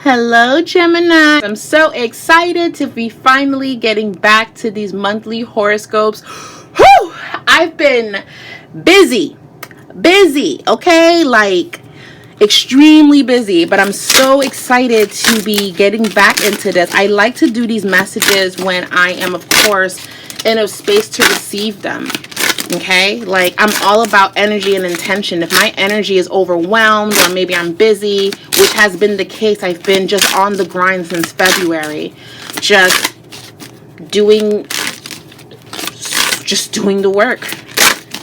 Hello, Gemini. I'm so excited to be finally getting back to these monthly horoscopes. Whew! I've been busy, okay? Like, extremely busy, but I'm so excited to be getting back into this. I like to do these messages when I am, of course, in a space to receive them. Okay, like I'm all about energy and intention. If my energy is overwhelmed or maybe I'm busy, which has been the case, I've been just on the grind since February, just doing the work,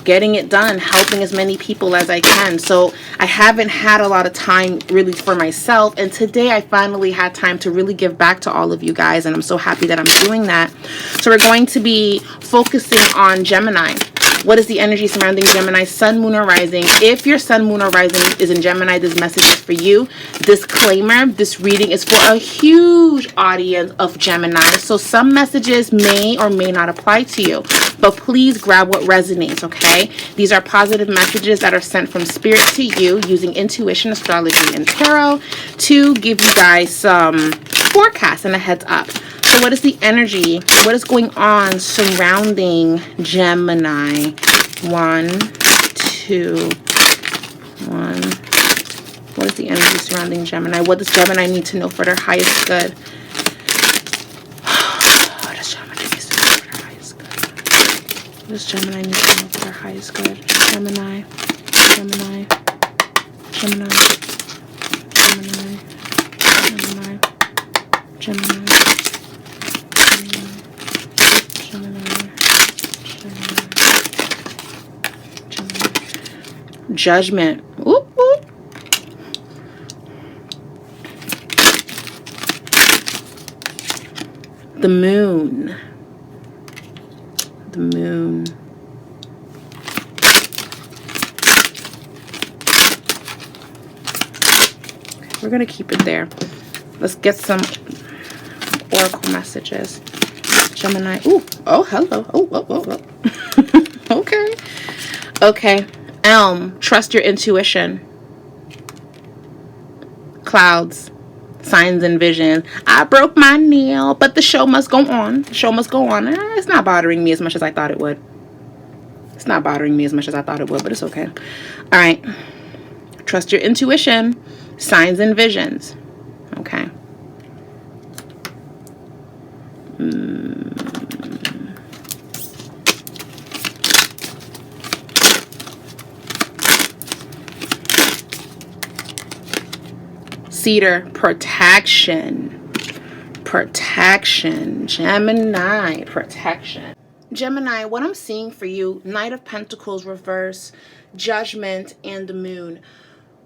getting it done, helping as many people as I can. So I haven't had a lot of time really for myself, and today I finally had time to really give back to all of you guys, and I'm so happy that I'm doing that. So we're going to be focusing on Gemini. What is the energy surrounding Gemini, Sun, Moon, or Rising? If your Sun, Moon, or Rising is in Gemini, this message is for you. Disclaimer, this reading is for a huge audience of Gemini, so some messages may or may not apply to you, but please grab what resonates, okay? These are positive messages that are sent from Spirit to you using intuition, astrology, and tarot to give you guys some forecast and a heads up. So what is the energy? What is going on surrounding Gemini? 1, 2, 1. What is the energy surrounding Gemini? What does Gemini need to know for their highest good? What does Gemini need to know for their highest good? What does Gemini need to know for their highest good? Gemini, Gemini, Gemini, Gemini, Gemini, Gemini. Judgment. Ooh, ooh. The moon. The moon. We're going to keep it there. Let's get some oracle messages. Gemini. Ooh. Oh, hello. Oh. Okay. Okay. Elm, trust your intuition. Clouds, signs and visions. I broke my nail, but the show must go on. The show must go on. It's not bothering me as much as I thought it would. It's not bothering me as much as I thought it would, but it's okay. All right. Trust your intuition. Signs and visions. Okay. Cedar, protection. Protection. Gemini, protection. Gemini, what I'm seeing for you, Knight of Pentacles reverse, Judgment, and the Moon.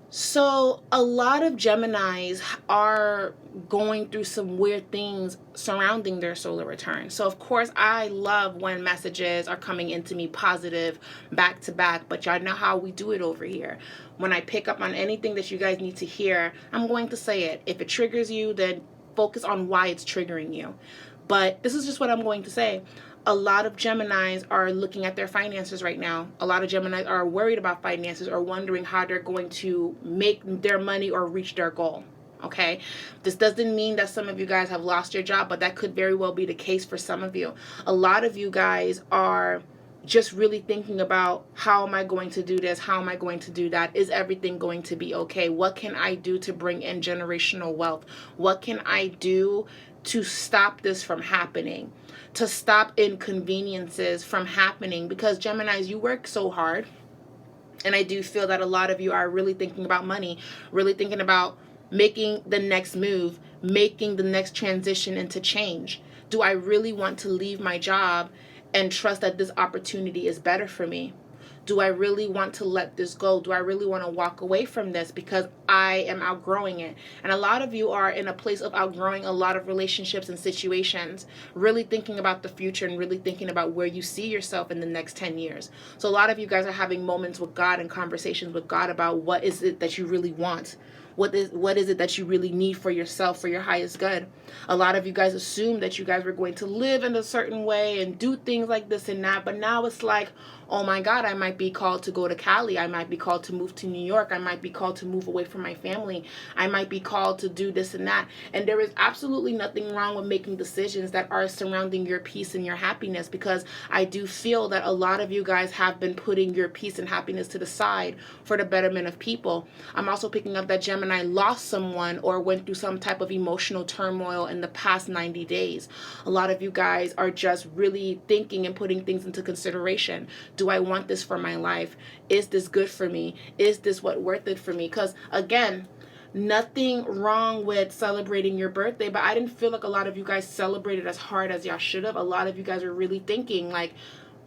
So a lot of Geminis are going through some weird things surrounding their solar return. So of course I love when messages are coming into me positive back to back, but y'all know how we do it over here. When I pick up on anything that you guys need to hear, I'm going to say it. If it triggers you, then focus on why it's triggering you. But this is just what I'm going to say. A lot of Geminis are looking at their finances right now. A lot of Geminis are worried about finances or wondering how they're going to make their money or reach their goal. Okay, this doesn't mean that some of you guys have lost your job, but that could very well be the case for some of you. A lot of you guys are just really thinking about, how am I going to do this? How am I going to do that? Is everything going to be okay? What can I do to bring in generational wealth? What can I do to stop this from happening? To stop inconveniences from happening? Because Geminis, you work so hard. And I do feel that a lot of you are really thinking about money, really thinking about making the next move, making the next transition into change. Do I really want to leave my job and trust that this opportunity is better for me? Do I really want to let this go? Do I really want to walk away from this because I am outgrowing it? And a lot of you are in a place of outgrowing a lot of relationships and situations, really thinking about the future and really thinking about where you see yourself in the next 10 years. So a lot of you guys are having moments with God and conversations with God about what is it that you really want? What is it that you really need for yourself, for your highest good? A lot of you guys assumed that you guys were going to live in a certain way and do things like this and that, but now it's like, Oh my God, I might be called to go to Cali. I might be called to move to New York. I might be called to move away from my family. I might be called to do this and that. And there is absolutely nothing wrong with making decisions that are surrounding your peace and your happiness, because I do feel that a lot of you guys have been putting your peace and happiness to the side for the betterment of people. I'm also picking up that Gemini lost someone or went through some type of emotional turmoil in the past 90 days. A lot of you guys are just really thinking and putting things into consideration. Do I want this for my life? Is this good for me? Is this what worth it for me? Because again, nothing wrong with celebrating your birthday, but I didn't feel like a lot of you guys celebrated as hard as y'all should have. A lot of you guys are really thinking like,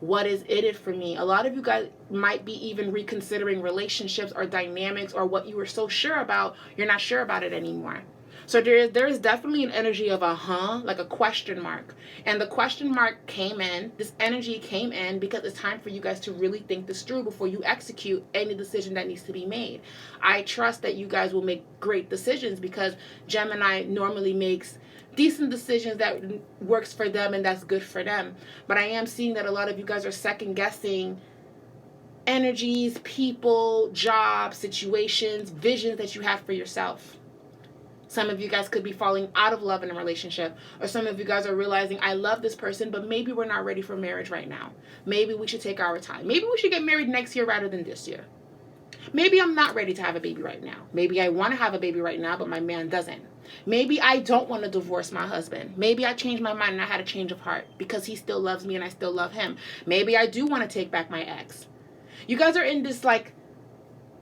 what is it for me? A lot of you guys might be even reconsidering relationships or dynamics, or what you were so sure about, you're not sure about it anymore. So there is definitely an energy of like a question mark. And the question mark came in, this energy came in because it's time for you guys to really think this through before you execute any decision that needs to be made. I trust that you guys will make great decisions, because Gemini normally makes decent decisions that works for them and that's good for them. But I am seeing that a lot of you guys are second guessing energies, people, jobs, situations, visions that you have for yourself. Some of you guys could be falling out of love in a relationship, or some of you guys are realizing, I love this person, but maybe we're not ready for marriage right now. Maybe we should take our time. Maybe we should get married next year rather than this year. Maybe I'm not ready to have a baby right now. Maybe I want to have a baby right now, but my man doesn't. Maybe I don't want to divorce my husband. Maybe I changed my mind and I had a change of heart because he still loves me and I still love him. Maybe I do want to take back my ex. You guys are in this like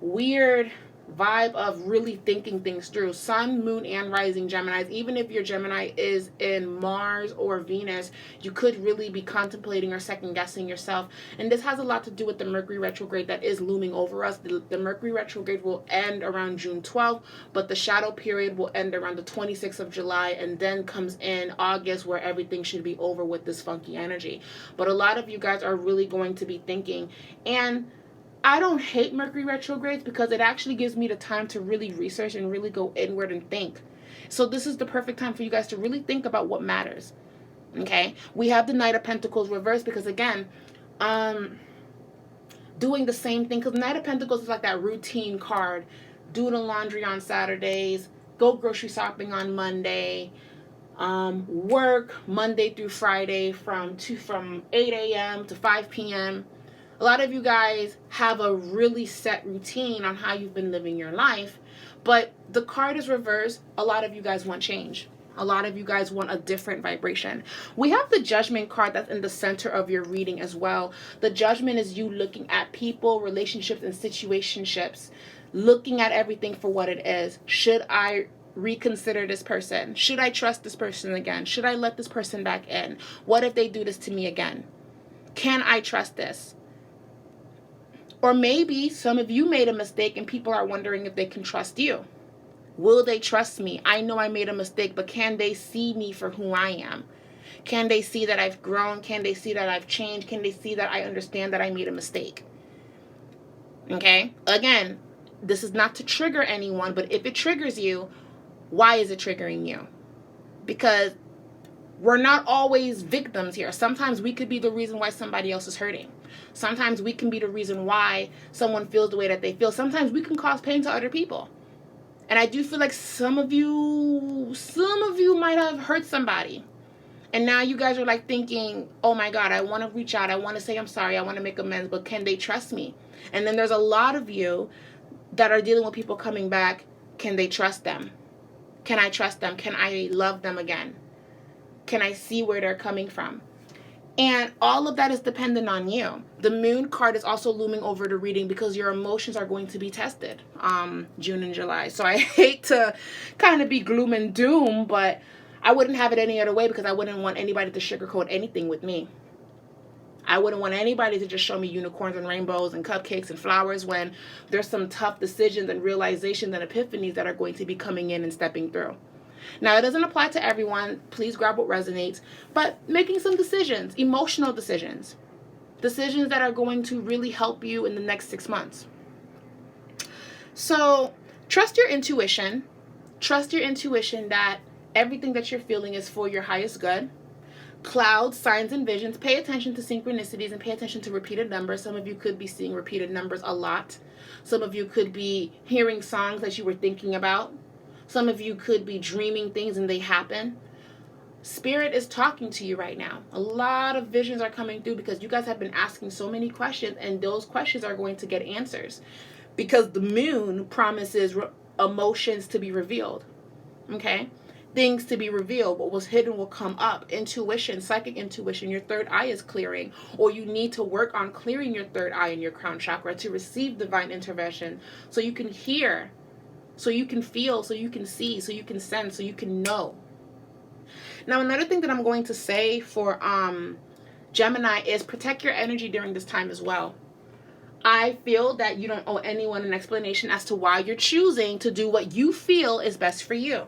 weird vibe of really thinking things through. Sun, moon, and rising Geminis. Even if your Gemini is in Mars or Venus, you could really be contemplating or second guessing yourself. And this has a lot to do with the Mercury retrograde that is looming over us. The Mercury retrograde will end around June 12th, but the shadow period will end around the 26th of July, and then comes in August, where everything should be over with this funky energy. But a lot of you guys are really going to be thinking, and I don't hate Mercury retrogrades because it actually gives me the time to really research and really go inward and think. So this is the perfect time for you guys to really think about what matters. Okay? We have the Knight of Pentacles reversed because, again, doing the same thing. Because Knight of Pentacles is like that routine card. Do the laundry on Saturdays. Go grocery shopping on Monday. Work Monday through Friday from 8 a.m. to 5 p.m. A lot of you guys have a really set routine on how you've been living your life, but the card is reversed. A lot of you guys want change. A lot of you guys want a different vibration. We have the Judgment card that's in the center of your reading as well. The Judgment is you looking at people, relationships, and situationships, looking at everything for what it is. Should I reconsider this person? Should I trust this person again? Should I let this person back in? What if they do this to me again? Can I trust this? Or maybe some of you made a mistake and people are wondering if they can trust you. Will they trust me? I know I made a mistake, but can they see me for who I am? Can they see that I've grown? Can they see that I've changed? Can they see that I understand that I made a mistake? Okay? Again, this is not to trigger anyone, but if it triggers you, why is it triggering you? Because we're not always victims here. Sometimes we could be the reason why somebody else is hurting. Sometimes we can be the reason why someone feels the way that they feel. Sometimes we can cause pain to other people. And I do feel like some of you might have hurt somebody. And now you guys are like thinking, oh my God, I want to reach out. I want to say I'm sorry. I want to make amends, but can they trust me? And then there's a lot of you that are dealing with people coming back. Can they trust them? Can I trust them? Can I love them again? Can I see where they're coming from? And all of that is dependent on you. The Moon card is also looming over the reading because your emotions are going to be tested June and July. So I hate to kind of be gloom and doom, but I wouldn't have it any other way because I wouldn't want anybody to sugarcoat anything with me. I wouldn't want anybody to just show me unicorns and rainbows and cupcakes and flowers when there's some tough decisions and realizations and epiphanies that are going to be coming in and stepping through. Now, it doesn't apply to everyone. Please grab what resonates. But making some decisions, emotional decisions. Decisions that are going to really help you in the next 6 months. So, trust your intuition. Trust your intuition that everything that you're feeling is for your highest good. Clouds, signs, and visions. Pay attention to synchronicities and pay attention to repeated numbers. Some of you could be seeing repeated numbers a lot. Some of you could be hearing songs that you were thinking about. Some of you could be dreaming things and they happen. Spirit is talking to you right now. A lot of visions are coming through because you guys have been asking so many questions, and those questions are going to get answers because the moon promises emotions to be revealed. Okay? Things to be revealed. What was hidden will come up. Intuition, psychic intuition. Your third eye is clearing, or you need to work on clearing your third eye and your crown chakra to receive divine intervention so you can hear, so you can feel, so you can see, so you can sense, so you can know. Now, another thing that I'm going to say for Gemini is protect your energy during this time as well. I feel that you don't owe anyone an explanation as to why you're choosing to do what you feel is best for you.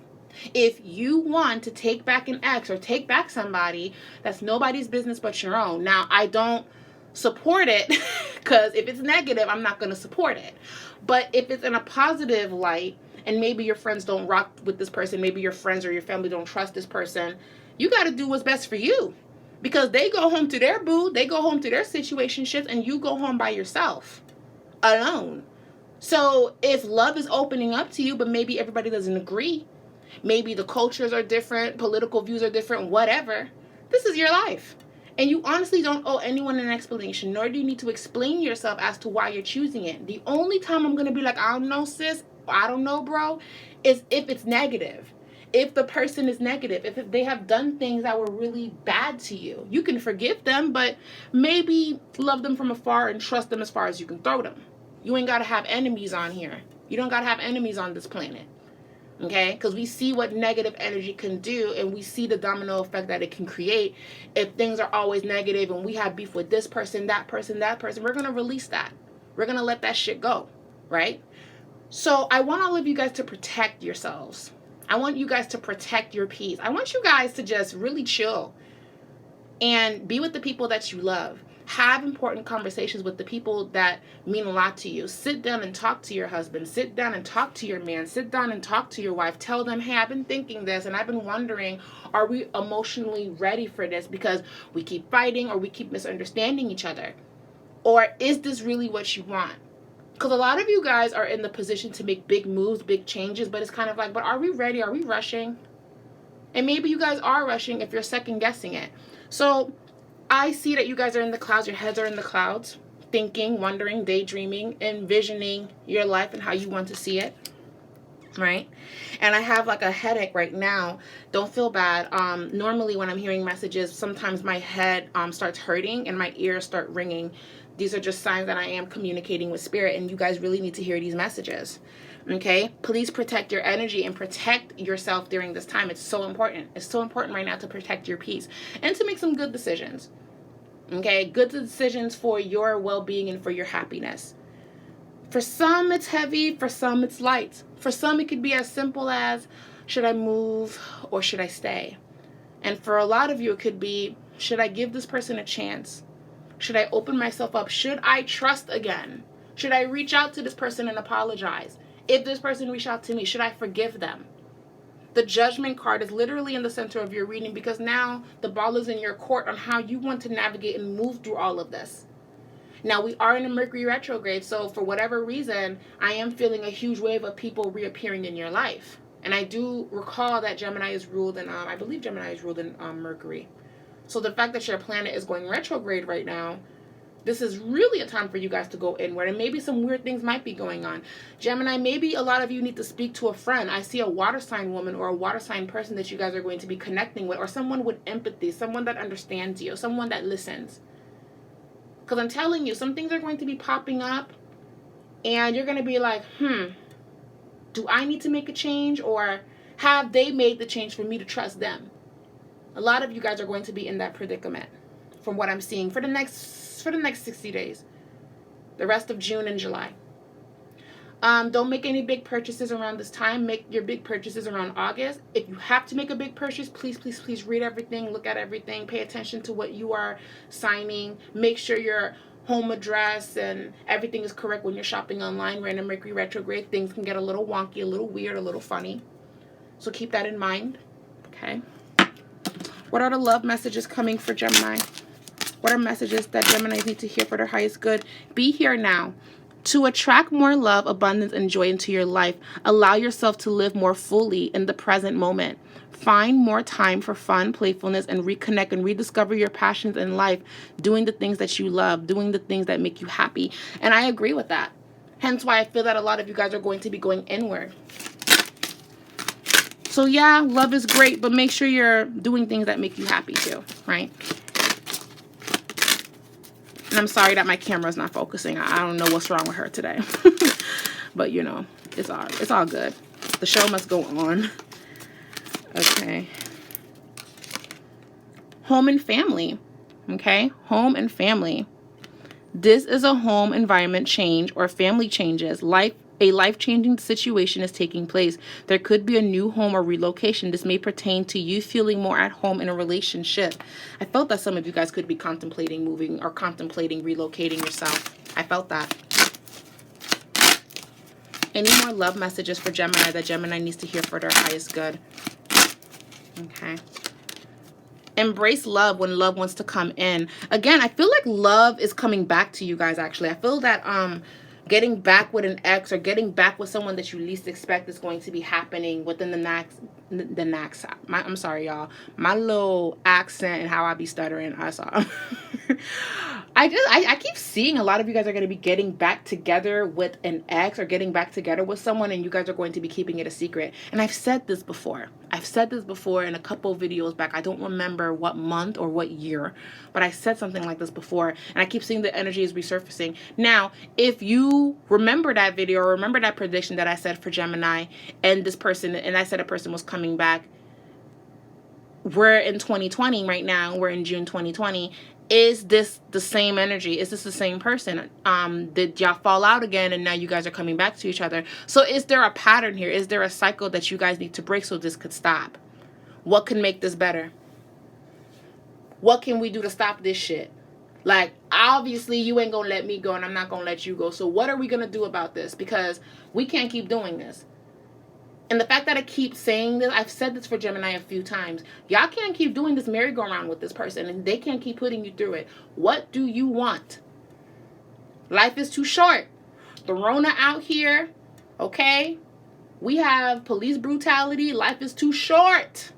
If you want to take back an ex or take back somebody, that's nobody's business but your own. Now, I don't support it because if it's negative, I'm not going to support it. But if it's in a positive light, and maybe your friends don't rock with this person, maybe your friends or your family don't trust this person, you got to do what's best for you. Because they go home to their boo, they go home to their situationships, and you go home by yourself, alone. So if love is opening up to you, but maybe everybody doesn't agree, maybe the cultures are different, political views are different, whatever, this is your life. And you honestly don't owe anyone an explanation, nor do you need to explain yourself as to why you're choosing it. The only time I'm going to be like, I don't know, sis, I don't know, bro, is if it's negative. If the person is negative, if they have done things that were really bad to you, you can forgive them, but maybe love them from afar and trust them as far as you can throw them. You ain't got to have enemies on here. You don't got to have enemies on this planet. Okay? Because we see what negative energy can do, and we see the domino effect that it can create. If things are always negative and we have beef with this person, that person, we're going to release that. We're going to let that shit go. Right? So I want all of you guys to protect yourselves. I want you guys to protect your peace. I want you guys to just really chill and be with the people that you love. Have important conversations with the people that mean a lot to you. Sit down and talk to your husband. Sit down and talk to your man. Sit down and talk to your wife. Tell them, hey, I've been thinking this and I've been wondering, are we emotionally ready for this? Because we keep fighting or we keep misunderstanding each other. Or is this really what you want? Because a lot of you guys are in the position to make big moves, big changes, but it's kind of like, but are we ready? Are we rushing? And maybe you guys are rushing if you're second guessing it. So I see that you guys are in the clouds. Your heads are in the clouds, thinking, wondering, daydreaming, envisioning your life and how you want to see it. Right? And I have like a headache right now. Don't feel bad. Normally when I'm hearing messages, sometimes my head starts hurting and my ears start ringing. These are just signs that I am communicating with spirit, and you guys really need to hear these messages. Okay? Please protect your energy and protect yourself during this time. It's so important. It's so important right now to protect your peace and to make some good decisions. Okay? Good decisions for your well-being and for your happiness. For some, it's heavy. For some, it's light. For some, it could be as simple as, should I move or should I stay? And for a lot of you, it could be, should I give this person a chance? Should I open myself up? Should I trust again? Should I reach out to this person and apologize? If this person reached out to me, should I forgive them? The Judgment card is literally in the center of your reading because now the ball is in your court on how you want to navigate and move through all of this. Now, we are in a Mercury retrograde, so for whatever reason, I am feeling a huge wave of people reappearing in your life. And I do recall that Gemini is ruled in, I believe Gemini is ruled in Mercury. So the fact that your planet is going retrograde right now, this is really a time for you guys to go inward. And maybe some weird things might be going on. Gemini, maybe a lot of you need to speak to a friend. I see a water sign woman or a water sign person that you guys are going to be connecting with. Or someone with empathy. Someone that understands you. Someone that listens. Because I'm telling you, some things are going to be popping up. And you're going to be like, do I need to make a change? Or have they made the change for me to trust them? A lot of you guys are going to be in that predicament from what I'm seeing for the next 60 days. The rest of June and July. Don't make any big purchases around this time. Make your big purchases around August. If you have to make a big purchase, please read everything, look at everything, pay attention to what you are signing. Make sure your home address and everything is correct when you're shopping online. We're in a Mercury retrograde. Things can get a little wonky, a little weird, a little funny. So keep that in mind. Okay? What are the love messages coming for Gemini? What are messages that Geminis need to hear for their highest good? Be here now. To attract more love, abundance, and joy into your life, allow yourself to live more fully in the present moment. Find more time for fun, playfulness, and reconnect and rediscover your passions in life, doing the things that you love, doing the things that make you happy. And I agree with that. Hence why I feel that a lot of you guys are going to be going inward. So yeah, love is great, but make sure you're doing things that make you happy too, right? And I'm sorry that my camera's not focusing. I don't know what's wrong with her today. But you know, it's all good. The show must go on. Okay. Home and family. Okay? Home and family. This is a home environment change or family changes. A life-changing situation is taking place. There could be a new home or relocation. This may pertain to you feeling more at home in a relationship. I felt that some of you guys could be contemplating moving or contemplating relocating yourself. I felt that. Any more love messages for Gemini that Gemini needs to hear for their highest good? Okay. Embrace love when love wants to come in. Again, I feel like love is coming back to you guys, actually. I feel that getting back with an ex or getting back with someone that you least expect is going to be happening within the next I'm sorry, y'all. My little accent and how I be stuttering, I saw. I keep seeing a lot of you guys are going to be getting back together with an ex or getting back together with someone, and you guys are going to be keeping it a secret. And I've said this before. I've said this before in a couple videos back. I don't remember what month or what year, but I said something like this before, and I keep seeing the energy is resurfacing. Now, if you remember that video or remember that prediction that I said for Gemini, and this person, and I said a person was coming back, we're in 2020 right now. We're in June 2020. Is this the same energy? Is this the same person? Did y'all fall out again and now you guys are coming back to each other? So is there a pattern here? Is there a cycle that you guys need to break so this could stop? What can make this better? What can we do to stop this shit? Like, obviously you ain't gonna let me go and I'm not gonna let you go. So what are we gonna do about this? Because we can't keep doing this. And the fact that I keep saying this, I've said this for Gemini a few times. Y'all can't keep doing this merry-go-round with this person, and they can't keep putting you through it. What do you want? Life is too short. The Rona out here, okay? We have police brutality. Life is too short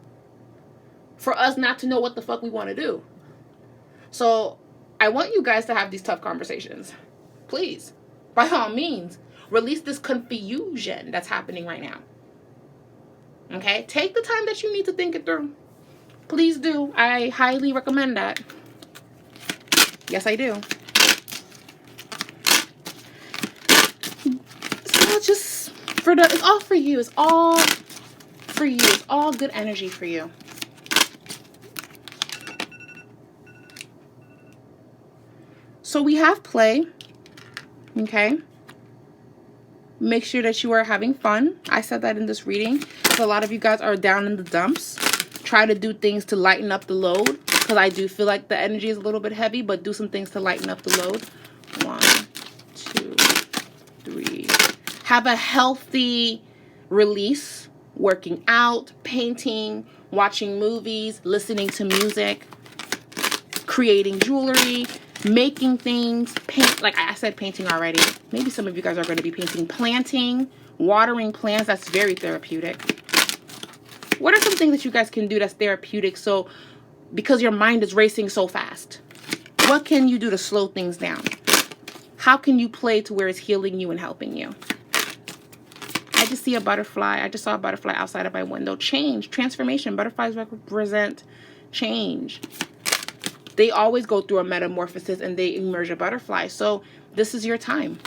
for us not to know what the fuck we want to do. So I want you guys to have these tough conversations. Please, by all means, release this confusion that's happening right now. Okay, take the time that you need to think it through. Please do. I highly recommend that. Yes, I do. So just it's all for you. It's all for you. It's all good energy for you. So we have play. Okay. Make sure that you are having fun. I said that in this reading. So a lot of you guys are down in the dumps. Try to do things to lighten up the load, because I do feel like the energy is a little bit heavy, but do some things to lighten up the load. 1, 2, 3. Have a healthy release. Working out, painting, watching movies, listening to music, creating jewelry, making things, paint, like I said, painting already. Maybe some of you guys are going to be painting, planting, watering plants. That's very therapeutic. What are some things that you guys can do that's therapeutic? So, because your mind is racing so fast, what can you do to slow things down? How can you play to where it's healing you and helping you? I just see a butterfly. I just saw a butterfly outside of my window. Change, transformation. Butterflies represent change. They always go through a metamorphosis and they emerge a butterfly. So this is your time.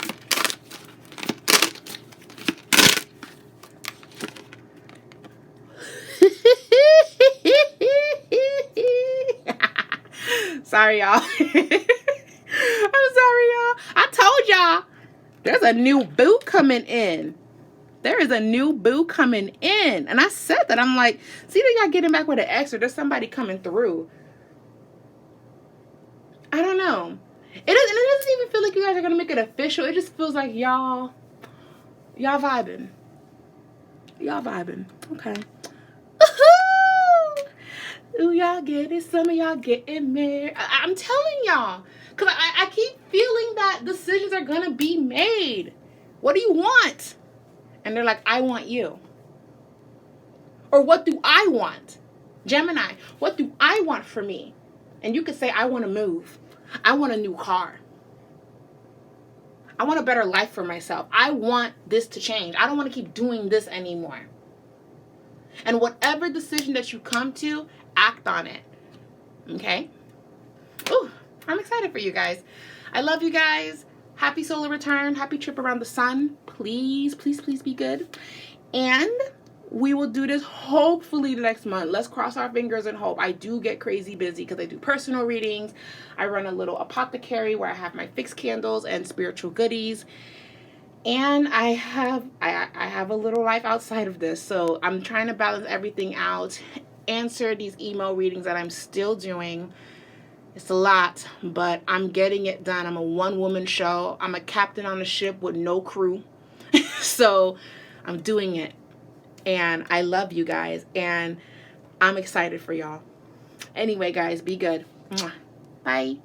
Sorry, y'all. I'm sorry, y'all. I told y'all there's a new boo coming in. There is a new boo coming in. And I said that. I'm like, see that y'all getting back with an ex, or there's somebody coming through. I don't know. It doesn't even feel like you guys are gonna make it official. It just feels like y'all vibing. Y'all vibing. Okay. Ooh, y'all y'all get it. Some of y'all getting married. I'm telling y'all. Because I keep feeling that decisions are going to be made. What do you want? And they're like, I want you. Or what do I want? Gemini, what do I want for me? And you could say, I want to move. I want a new car. I want a better life for myself. I want this to change. I don't want to keep doing this anymore. And whatever decision that you come to, act on it. Okay? Ooh, I'm excited for you guys. I love you guys. Happy solar return. Happy trip around the sun. Please, please, please be good. And we will do this hopefully next month. Let's cross our fingers and hope. I do get crazy busy because I do personal readings. I run a little apothecary where I have my fixed candles and spiritual goodies. And I have a little life outside of this. So I'm trying to balance everything out. Answer these email readings that I'm still doing. It's a lot, but I'm getting it done. I'm a one-woman show. I'm a captain on a ship with no crew. So I'm doing it. And I love you guys. And I'm excited for y'all. Anyway, guys, be good. Bye.